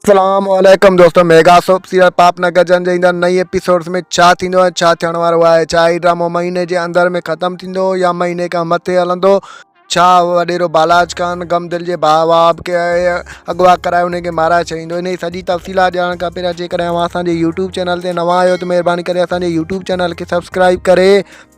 अस्सलामुअलैकुम दोस्तों। Mega soap serial पापनगर जन जे ईंदड़ नई एपिसोड्स में छा थींदो ऐं छा थियण वारो आहे। छा ही ड्रामो महीने जे अंदर में ख़त्म थींदो या महीने खां मथे हलंदो। छा वॾेरो बालाज खान गमदिल जे भाउ वाब खे अगवा कराए उनखे माराए छॾींदो। इन जी सॼी तफ़सीलात ॼाणण खां पहिरियों जेकॾहिं अव्हां असांजे यूट्यूब चैनल ते नवां आहियो त महिरबानी करे असांजे यूट्यूब चैनल खे सब्सक्राइब करे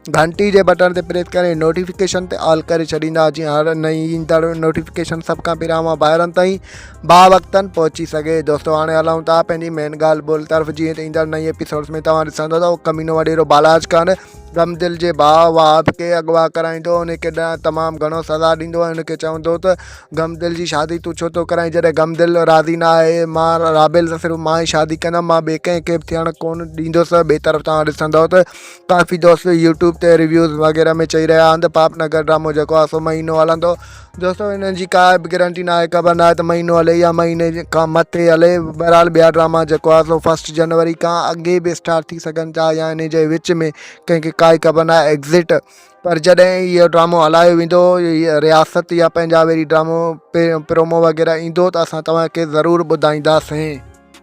घंटी जे बटन ते प्रेस करे नोटिफिकेशन ते ऑल करे छॾींदा जीअं हर नई ईंदड़ नोटिफिकेशन सभ खां पहिरियों अव्हां ॿाहिरनि ताईं वक़्तन पहुची सघे। दोस्तों हाणे हलूं था पंहिंजी मेन ॻाल्हि ॿोल तरफ़। जीअं त ईंदड़ नई एपिसोड्स में तव्हां ॾिसंदो त कमीनो वॾेरो बालाज खान गमदिल जे भाउ वाब खे अगवा कराईंदो। उनखे तमामु घणो सज़ा ॾींदो ऐं उनखे चवंदो त गमदिल जी शादी तूं छो थो कराईं। जॾहिं गमदिल राज़ी न आहे, मां राबिल त सिर्फ़ु मां ई शादी कंदमि, मां ॿिए कंहिंखे बि थियणु कोन ॾींदुसि। ॿिए तरफ़ तव्हां ॾिसंदव त काफ़ी दोस्त यूट्यूब ते रिव्यूज़ वग़ैरह में चई रहिया आहिनि त पापनगर ड्रामो जेको आहे सो महीनो हलंदो। दोस्तों हिननि जी का बि गारंटी न आहे, ख़बर न आहे त महीनो हले या महीने खां मथे हले। बहरहाल ॿिया ड्रामा जेको आहे सो 1 जनवरी खां अॻे बि स्टार्ट थी सघनि था या इन जे विच में, कंहिंखे काई ख़बर न आहे एग्ज़िट। पर जॾहिं इहो ड्रामो हलायो वेंदो, रियासत या पंजाबी ड्रामो प्रोमो वग़ैरह ईंदो त असां तव्हांखे ज़रूरु ॿुधाईंदासीं।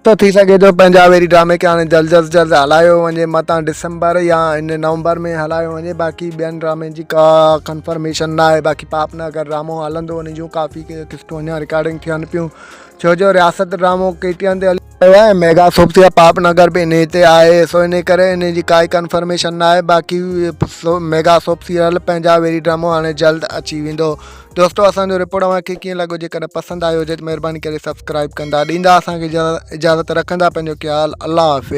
तो थी सघे थो पंजाबी ड्रामे खे हाणे जल्द हलायो वञे, मतां डिसंबर या इन नवंबर में हलायो वञे। बाक़ी ॿियनि ड्रामे जी का कंफर्मेशन न आहे। बाक़ी पापनगर ड्रामो हलंदो, उन जूं काफ़ी किस्तूं अञा रिकॉर्डिंग थियनि पियूं। छो जो रियासत ड्रामो KTN ते हलियो आहे, मेगा सोप या पापनगर बि इन ते आहे। सो इन करे इन जी काई कंफर्मेशन न आहे। बाक़ी मेगा सोप सीरियल पंजाबी ड्रामो हाणे जल्द अची वेंदो। दोस्तों असांजो रिपोर्ट तव्हांखे कीअं लॻो, जेकॾहिं पसंदि आयो हुजे त महिरबानी करे सब्सक्राइब कंदा, ॾींदा असांखे इजाज़त रखंदा। पंहिंजो ख़्यालु, अल्लाह हाफ़िज़।